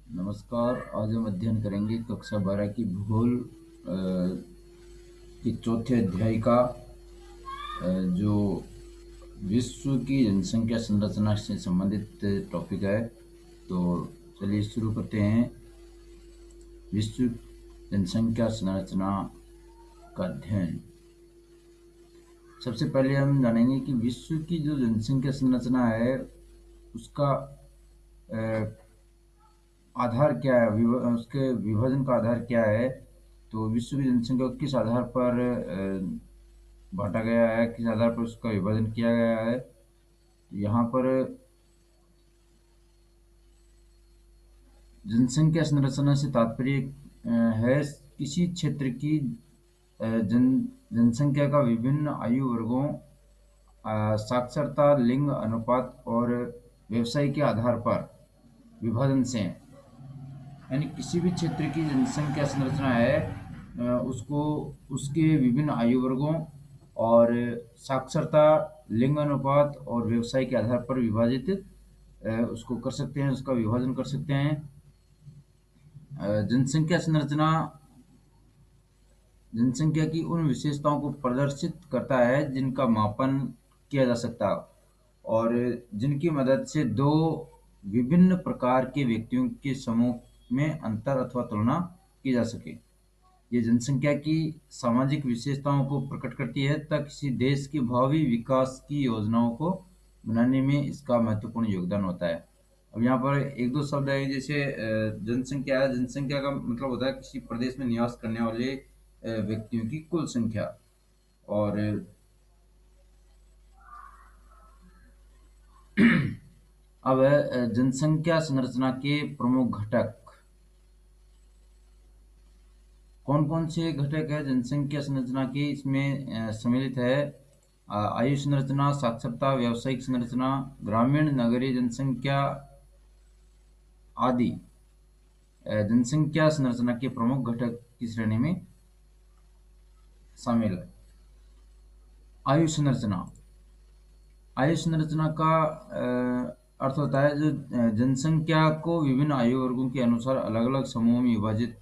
नमस्कार। आज हम अध्ययन करेंगे कक्षा 12 की भूगोल के चौथे अध्याय का जो विश्व की जनसंख्या संरचना से संबंधित टॉपिक है। तो चलिए शुरू करते हैं। विश्व जनसंख्या संरचना का अध्ययन। सबसे पहले हम जानेंगे कि विश्व की जो जनसंख्या संरचना है उसका आधार क्या है, उसके विभाजन का आधार क्या है। तो विश्व की जनसंख्या को किस आधार पर बांटा गया है, किस आधार पर उसका विभाजन किया गया है। तो यहाँ पर जनसंख्या संरचना से तात्पर्य है किसी क्षेत्र की जनसंख्या का विभिन्न आयु वर्गों, साक्षरता, लिंग अनुपात और व्यवसाय के आधार पर विभाजन से है। यानी किसी भी क्षेत्र की जनसंख्या संरचना है उसको उसके विभिन्न आयु वर्गों और साक्षरता, लिंग अनुपात और व्यवसाय के आधार पर विभाजित उसको कर सकते हैं, उसका विभाजन कर सकते हैं। जनसंख्या संरचना जनसंख्या की उन विशेषताओं को प्रदर्शित करता है जिनका मापन किया जा सकता है और जिनकी मदद से दो विभिन्न प्रकार के व्यक्तियों के समूह में अंतर अथवा तुलना की जा सके। ये जनसंख्या की सामाजिक विशेषताओं को प्रकट करती है तथा किसी देश की भावी विकास की योजनाओं को बनाने में इसका महत्वपूर्ण योगदान होता है। अब यहाँ पर एक दो शब्द है, जैसे जनसंख्या। जनसंख्या का मतलब होता है किसी प्रदेश में निवास करने वाले व्यक्तियों की कुल संख्या। और अब है जनसंख्या संरचना के प्रमुख घटक। कौन कौन से घटक है जनसंख्या संरचना के? इसमें सम्मिलित है आयु संरचना, साक्षरता, व्यावसायिक संरचना, ग्रामीण नगरीय जनसंख्या आदि जनसंख्या संरचना के प्रमुख घटक की श्रेणी में शामिल है। आयु संरचना। आयु संरचना का अर्थ होता है जो जनसंख्या को विभिन्न आयु वर्गों के अनुसार अलग अलग समूहों में विभाजित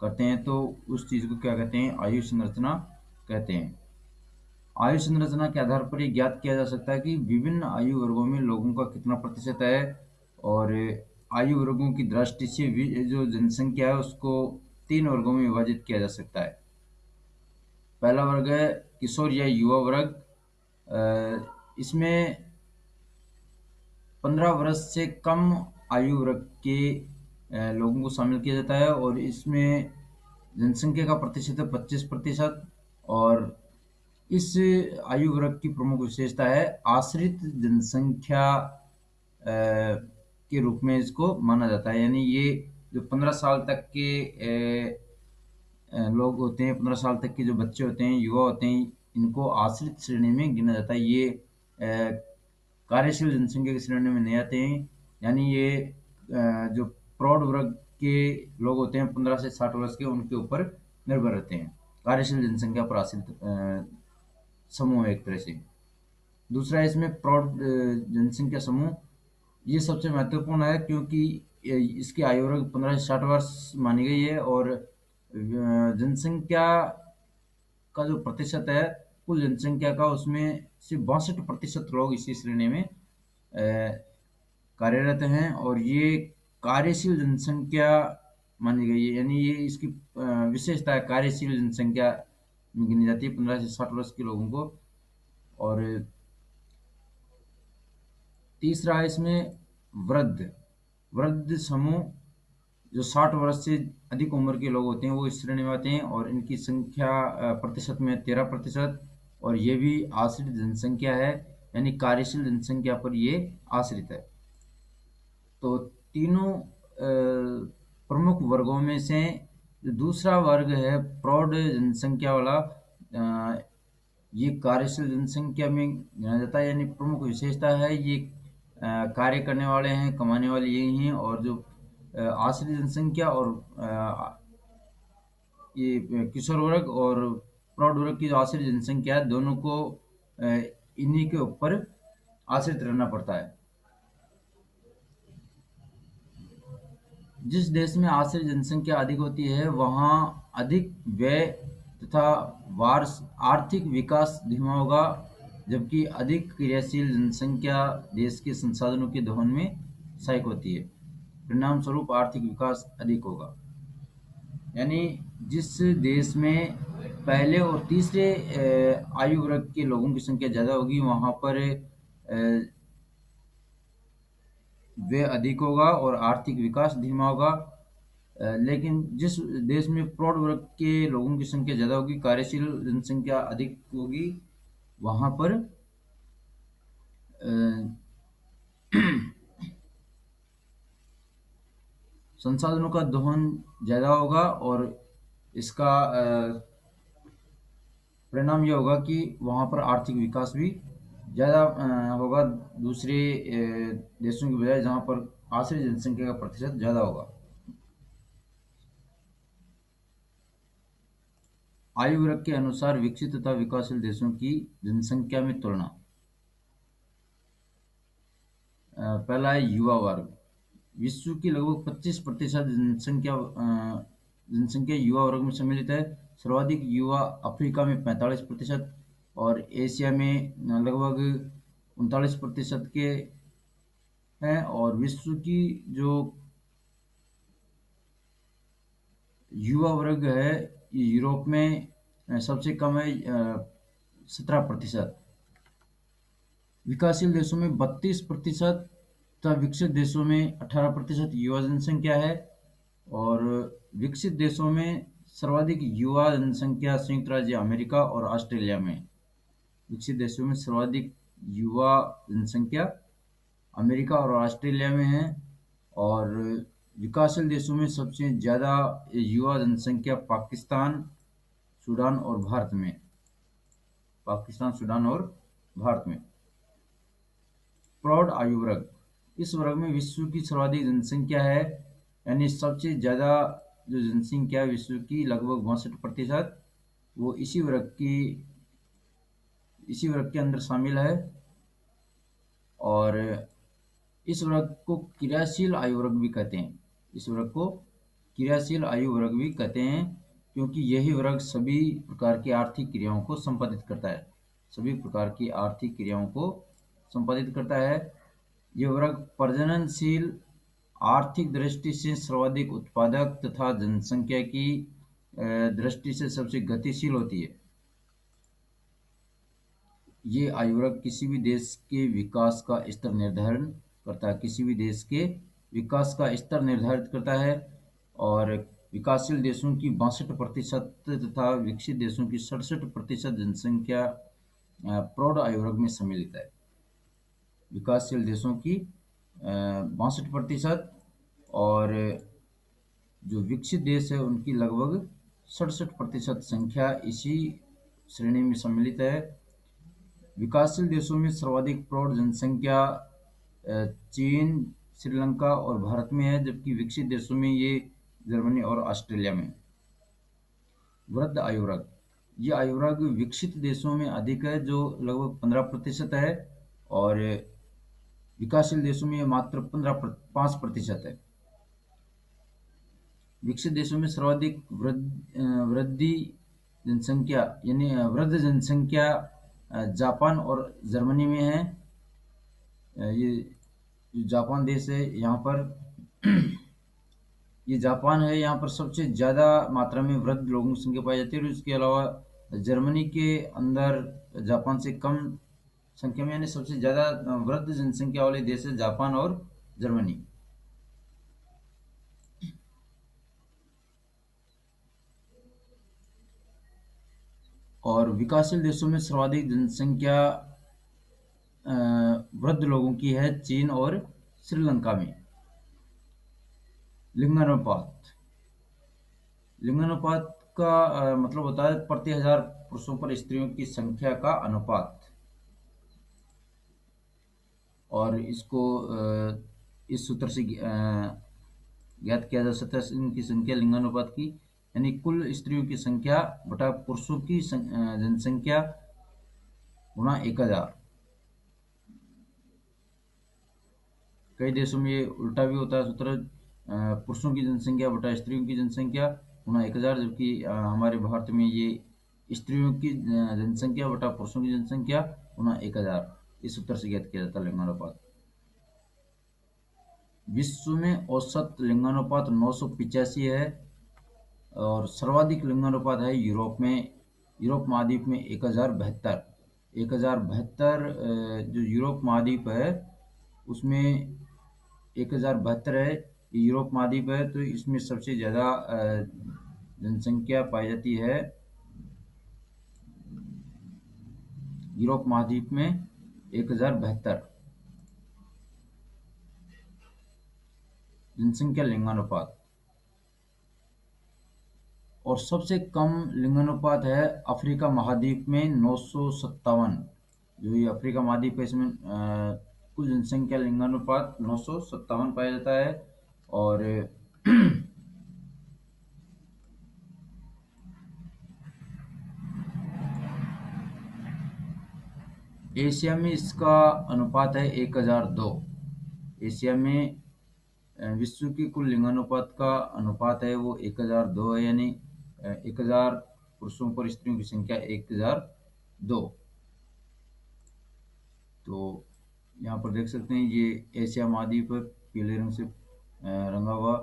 करते हैं, तो उस चीज को क्या कहते हैं? आयु संरचना कहते हैं। आयु संरचना के आधार पर यह ज्ञात किया जा सकता है कि विभिन्न आयु वर्गों में लोगों का कितना प्रतिशत है और आयु वर्गों की दृष्टि से जो जनसंख्या है उसको 3 वर्गों में विभाजित किया जा सकता है। पहला वर्ग है किशोर या युवा वर्ग। इसमें 15 वर्ष से कम आयु वर्ग के लोगों को शामिल किया जाता है और इसमें जनसंख्या का प्रतिशत है 25%। और इस आयु वर्ग की प्रमुख विशेषता है आश्रित जनसंख्या के रूप में इसको माना जाता है। यानी ये जो 15 साल तक के लोग होते हैं, 15 साल तक के जो बच्चे होते हैं, युवा होते हैं, इनको आश्रित श्रेणी में गिना जाता है। ये कार्यशील जनसंख्या की श्रेणी में नहीं आते हैं। यानी ये जो प्रौढ़ वर्ग के लोग होते हैं 15 से 60 वर्ष के, उनके ऊपर निर्भर रहते हैं। कार्यशील जनसंख्या पर आश्रित समूह है एक तरह से। दूसरा है इसमें प्रौढ़ जनसंख्या समूह। ये सबसे महत्वपूर्ण है क्योंकि इसकी आयु वर्ग 15 से 60 वर्ष मानी गई है और जनसंख्या का जो प्रतिशत है कुल जनसंख्या का, उसमें सिर्फ 62% लोग इसी श्रेणी में कार्यरत हैं और ये कार्यशील जनसंख्या मानी गई है। यानी ये इसकी विशेषता है, कार्यशील जनसंख्या में गिनी जाती है 15 से 60 वर्ष के लोगों को। और तीसरा है इसमें वृद्ध वृद्ध समूह। जो 60 वर्ष से अधिक उम्र के लोग होते हैं वो इस श्रेणी में आते हैं और इनकी संख्या प्रतिशत में 13%। और ये भी आश्रित जनसंख्या है, यानी कार्यशील जनसंख्या पर ये आश्रित है। तो तीनों प्रमुख वर्गों में से जो दूसरा वर्ग है प्रौढ़ जनसंख्या वाला, ये कार्यशील जनसंख्या में गिना जाता है। यानी प्रमुख विशेषता है ये कार्य करने वाले हैं, कमाने वाले यही हैं। और जो आश्रित जनसंख्या और ये किशोर वर्ग और प्रौढ़ वर्ग की जो आश्रित जनसंख्या है, दोनों को इन्हीं के ऊपर आश्रित रहना पड़ता है। जिस देश में आश्रित जनसंख्या अधिक होती है वहाँ अधिक व्यय तथा वार्ष आर्थिक विकास धीमा होगा, जबकि अधिक क्रियाशील जनसंख्या देश के संसाधनों के दोहन में सहायक होती है। परिणाम स्वरूप आर्थिक विकास अधिक होगा। यानी जिस देश में पहले और तीसरे आयु वर्ग के लोगों की संख्या ज़्यादा होगी वहाँ पर व्यय अधिक होगा और आर्थिक विकास धीमा होगा। लेकिन जिस देश में प्रौढ़ वर्ग के लोगों की संख्या ज़्यादा होगी, कार्यशील जनसंख्या अधिक होगी, वहाँ पर अ, संसाधनों का दोहन ज़्यादा होगा और इसका परिणाम ये होगा कि वहाँ पर आर्थिक विकास भी ज़्यादा होगा दूसरे देशों की बजाय जहाँ पर आश्रित जनसंख्या का प्रतिशत ज़्यादा होगा। आयु वर्ग के अनुसार विकसित तथा विकासशील देशों की जनसंख्या में तुलना। पहला है युवा वर्ग। विश्व की लगभग 25% जनसंख्या युवा वर्ग में सम्मिलित है। सर्वाधिक युवा अफ्रीका में 45% और एशिया में लगभग 39% के हैं। और विश्व की जो युवा वर्ग है ये यूरोप में सबसे कम है 17%। विकासशील देशों में 32% तथा विकसित देशों में 18% युवा जनसंख्या है। और विकसित देशों में सर्वाधिक युवा जनसंख्या संयुक्त राज्य अमेरिका और ऑस्ट्रेलिया में। विकसित देशों में सर्वाधिक युवा जनसंख्या अमेरिका और ऑस्ट्रेलिया में है। और विकासशील देशों में सबसे ज़्यादा युवा जनसंख्या पाकिस्तान, सूडान और भारत में। पाकिस्तान, सूडान और भारत में। प्रौढ़ आयु वर्ग। इस वर्ग में विश्व की सर्वाधिक जनसंख्या है, यानी सबसे ज़्यादा जो जनसंख्या है विश्व की लगभग 62%, वो इसी वर्ग के अंदर शामिल है। और इस वर्ग को क्रियाशील आयु वर्ग भी कहते हैं। इस वर्ग को क्रियाशील आयु वर्ग भी कहते हैं क्योंकि यही वर्ग सभी प्रकार की आर्थिक क्रियाओं को संपादित करता है। सभी प्रकार की आर्थिक क्रियाओं को संपादित करता है। यह वर्ग प्रजननशील, आर्थिक दृष्टि से सर्वाधिक उत्पादक तथा जनसंख्या की दृष्टि से सबसे गतिशील होती है। ये आयु वर्ग किसी भी देश के विकास का स्तर निर्धारण करता है। किसी भी देश के विकास का स्तर निर्धारित करता है। और विकासशील देशों की 62% तथा विकसित देशों की 67% जनसंख्या प्रौढ़ आयु वर्ग में सम्मिलित है। विकासशील देशों की 62% और जो विकसित देश है उनकी लगभग 67% संख्या इसी श्रेणी में सम्मिलित है। विकासशील देशों में सर्वाधिक प्रौढ़ जनसंख्या चीन, श्रीलंका और भारत में है, जबकि विकसित देशों में ये जर्मनी और ऑस्ट्रेलिया में। वृद्ध आयु वर्ग। ये आयु वर्ग विकसित देशों में अधिक है जो लगभग 15% है। और विकासशील देशों में ये मात्र 5% है। विकसित देशों में सर्वाधिक वृद्धि जनसंख्या यानी वृद्ध जनसंख्या जापान और जर्मनी में है। ये जो जापान देश है यहाँ पर ये जापान है, यहाँ पर सबसे ज़्यादा मात्रा में वृद्ध लोगों की संख्या पाई जाती है। और इसके अलावा जर्मनी के अंदर जापान से कम संख्या में, यानी सबसे ज़्यादा वृद्ध जनसंख्या वाले देश है जापान और जर्मनी। और विकासशील देशों में सर्वाधिक जनसंख्या वृद्ध लोगों की है चीन और श्रीलंका में। लिंगानुपात। लिंगानुपात का मतलब होता है प्रति 1000 पुरुषों पर स्त्रियों की संख्या का अनुपात। और इसको इस सूत्र से ज्ञात किया जा सकता है इनकी संख्या लिंगानुपात की, यानी कुल स्त्रियों की संख्या बटा पुरुषों की जनसंख्या गुणा 1000। कई देशों में ये उल्टा भी होता है सूत्र, पुरुषों की जनसंख्या बटा स्त्रियों की जनसंख्या गुणा 1000, जबकि हमारे भारत में ये स्त्रियों की जनसंख्या बटा पुरुषों की जनसंख्या गुणा 1000, इस उत्तर से ज्ञात किया जाता है लिंगानुपात। विश्व में औसत लिंगानुपात 985 है, और सर्वाधिक लिंगानुपात है यूरोप में, यूरोप महाद्वीप में 1072। 1072 जो यूरोप महाद्वीप है उसमें 1072 है, ये यूरोप महाद्वीप है, तो इसमें सबसे ज़्यादा जनसंख्या पाई जाती है यूरोप महाद्वीप में 1072 जनसंख्या लिंगानुपात। और सबसे कम लिंगानुपात है अफ्रीका महाद्वीप में 957। जो ये अफ्रीका महाद्वीप है इसमें कुल जनसंख्या लिंगानुपात 957 पाया जाता है। और एशिया में इसका अनुपात है 1002। एशिया में विश्व की कुल लिंगानुपात का अनुपात है वो 1002 है, यानी 1000 पुरुषों पर स्त्रियों की संख्या 1002। तो यहाँ पर देख सकते हैं ये एशिया महाद्वीप है, पीले रंग से रंगा हुआ।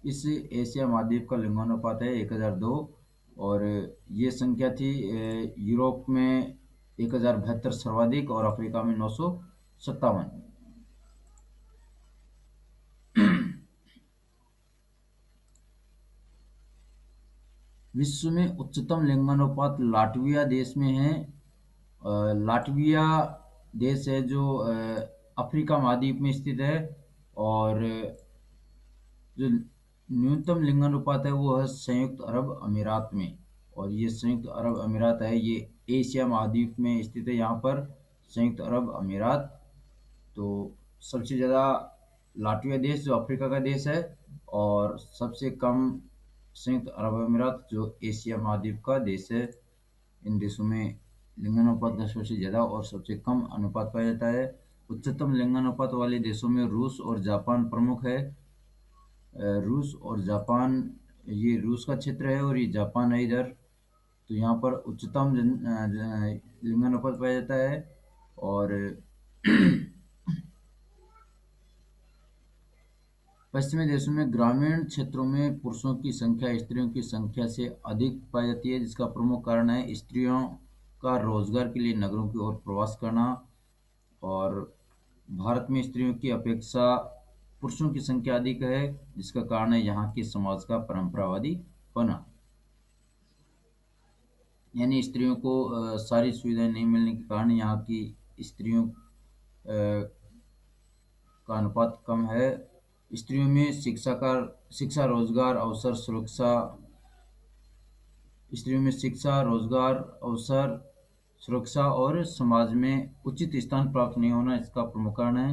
इस एशिया महाद्वीप का लिंगानुपात है 1002, और ये संख्या थी यूरोप में 1072 सर्वाधिक, और अफ्रीका में 957। विश्व में उच्चतम लिंगानुपात लाटविया देश में है। लाटविया देश है जो अफ्रीका महाद्वीप में स्थित है। और जो न्यूनतम लिंगानुपात है वो है संयुक्त अरब अमीरात में, और ये संयुक्त अरब अमीरात है, ये एशिया महाद्वीप में स्थित है यहाँ पर संयुक्त अरब अमीरात। तो सबसे ज़्यादा लाटविया देश जो अफ्रीका का देश है, और सबसे कम संयुक्त अरब अमीरात जो एशिया महाद्वीप का देश है। इन देशों में लिंगानुपात का सबसे ज़्यादा और सबसे कम अनुपात पाया जाता है। उच्चतम लिंगानुपात वाले देशों में रूस और जापान प्रमुख है। रूस और जापान, ये रूस का क्षेत्र है और ये जापान है इधर। तो यहाँ पर उच्चतम लिंगानुपात पाया जाता है। और पश्चिमी देशों में ग्रामीण क्षेत्रों में पुरुषों की संख्या स्त्रियों की संख्या से अधिक पाई जाती है, जिसका प्रमुख कारण है स्त्रियों का रोजगार के लिए नगरों की ओर प्रवास करना। और भारत में स्त्रियों की अपेक्षा पुरुषों की संख्या अधिक है, जिसका कारण है यहाँ के समाज का परंपरावादी पना। यानी स्त्रियों को सारी सुविधाएं नहीं मिलने के कारण यहाँ की स्त्रियों का अनुपात कम है। स्त्रियों में शिक्षा, रोजगार अवसर, सुरक्षा, स्त्रियों में शिक्षा, रोजगार अवसर, सुरक्षा और समाज में उचित स्थान प्राप्त नहीं होना इसका प्रमुख कारण है।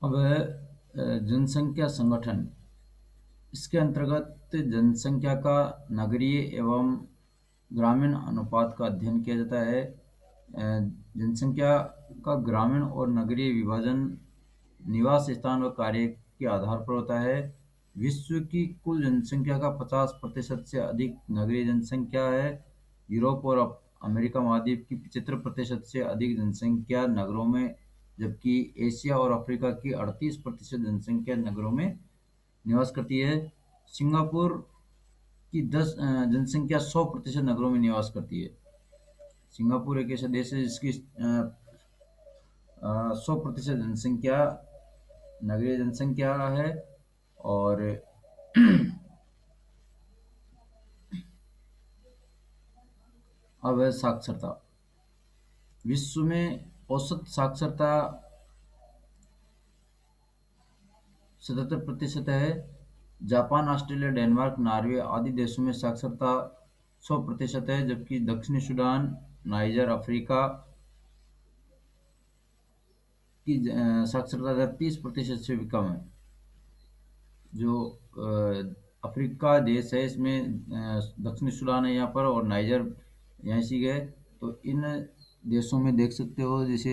अब है जनसंख्या संगठन। इसके अंतर्गत जनसंख्या का नगरीय एवं ग्रामीण अनुपात का अध्ययन किया जाता है। जनसंख्या का ग्रामीण और नगरीय विभाजन निवास स्थान और कार्य के आधार पर होता है। विश्व की कुल जनसंख्या का 50% से अधिक नगरीय जनसंख्या है। यूरोप और अमेरिका महाद्वीप की 75% से अधिक जनसंख्या नगरों में, जबकि एशिया और अफ्रीका की 38% जनसंख्या नगरों में निवास करती है। सिंगापुर की 10 जनसंख्या 100% नगरों में निवास करती है। सिंगापुर एक ऐसा देश है जिसकी 100% जनसंख्या नगरीय जनसंख्या है। और अब है साक्षरता। विश्व में औसत साक्षरता 77% है। जापान, ऑस्ट्रेलिया, डेनमार्क, नॉर्वे आदि देशों में साक्षरता 100% है, जबकि दक्षिणी सूडान, नाइजर, अफ्रीका की साक्षरता दर 30% से भी कम है। जो अफ्रीका देश है इसमें दक्षिणी सूडान है यहाँ पर, और नाइजर यहाँ से गए। तो इन देशों में देख सकते हो, जैसे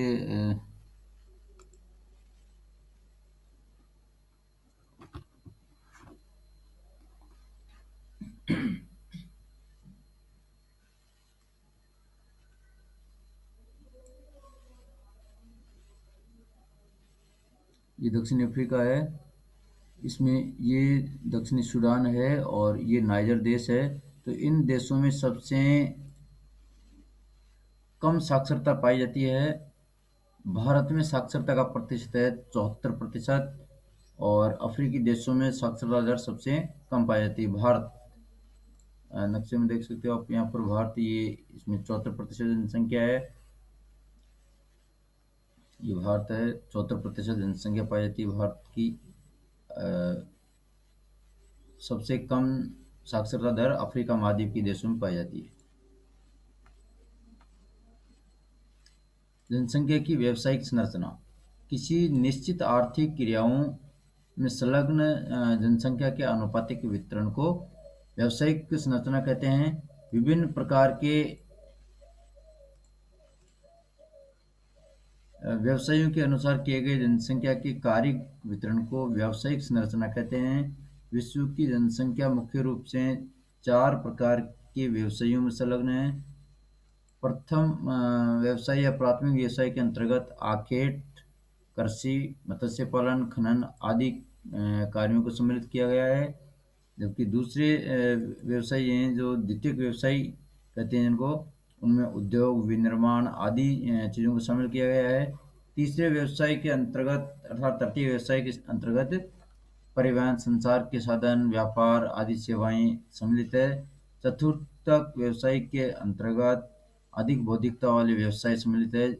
ये दक्षिणी अफ्रीका है, इसमें ये दक्षिणी सूडान है, और ये नाइजर देश है। तो इन देशों में सबसे कम साक्षरता पाई जाती है। भारत में साक्षरता का प्रतिशत है 74%, और अफ्रीकी देशों में साक्षरता दर सबसे कम पाई जाती है। भारत नक्शे में देख सकते हो आप यहाँ पर, भारत ये इसमें 74% जनसंख्या है। ये भारत है, 74% जनसंख्या पाई जाती है भारत की। अ, सबसे कम साक्षरता दर अफ्रीका महाद्वीप के देशों में पाई जाती है। जनसंख्या की व्यावसायिक संरचना। किसी निश्चित आर्थिक क्रियाओं में संलग्न जनसंख्या के आनुपातिक वितरण को व्यावसायिक संरचना कहते हैं। विभिन्न प्रकार के व्यवसायों के अनुसार किए गए जनसंख्या के कार्य वितरण को व्यावसायिक संरचना कहते हैं। विश्व की जनसंख्या मुख्य रूप से 4 प्रकार के व्यवसायों में संलग्न है। प्रथम व्यवसाय या प्राथमिक व्यवसाय के अंतर्गत आखेट, कृषि, मत्स्य पालन, खनन आदि कार्यों को सम्मिलित किया गया है। जबकि दूसरे व्यवसाय ये हैं जो द्वितीयक व्यवसाय कहते हैं जिनको, उनमें उद्योग, विनिर्माण आदि चीज़ों को शामिल किया गया है। तीसरे व्यवसाय के अंतर्गत अर्थात तृतीय व्यवसाय के अंतर्गत परिवहन, संचार के साधन, व्यापार आदि सेवाएं सम्मिलित है। चतुर्थक व्यवसाय के अंतर्गत अधिक बौद्धिकता वाले व्यवसाय सम्मिलित है,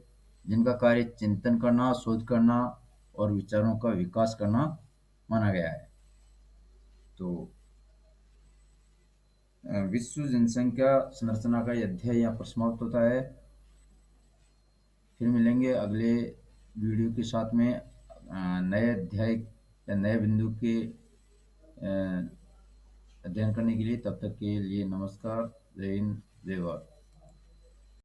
जिनका कार्य चिंतन करना, शोध करना और विचारों का विकास करना माना गया है। तो विश्व जनसंख्या संरचना का यह अध्याय यहाँ पर समाप्त होता है। फिर मिलेंगे अगले वीडियो के साथ में नए अध्याय या नए बिंदु के अध्ययन करने के लिए। तब तक के लिए नमस्कार, जय हिंद, जय भारत।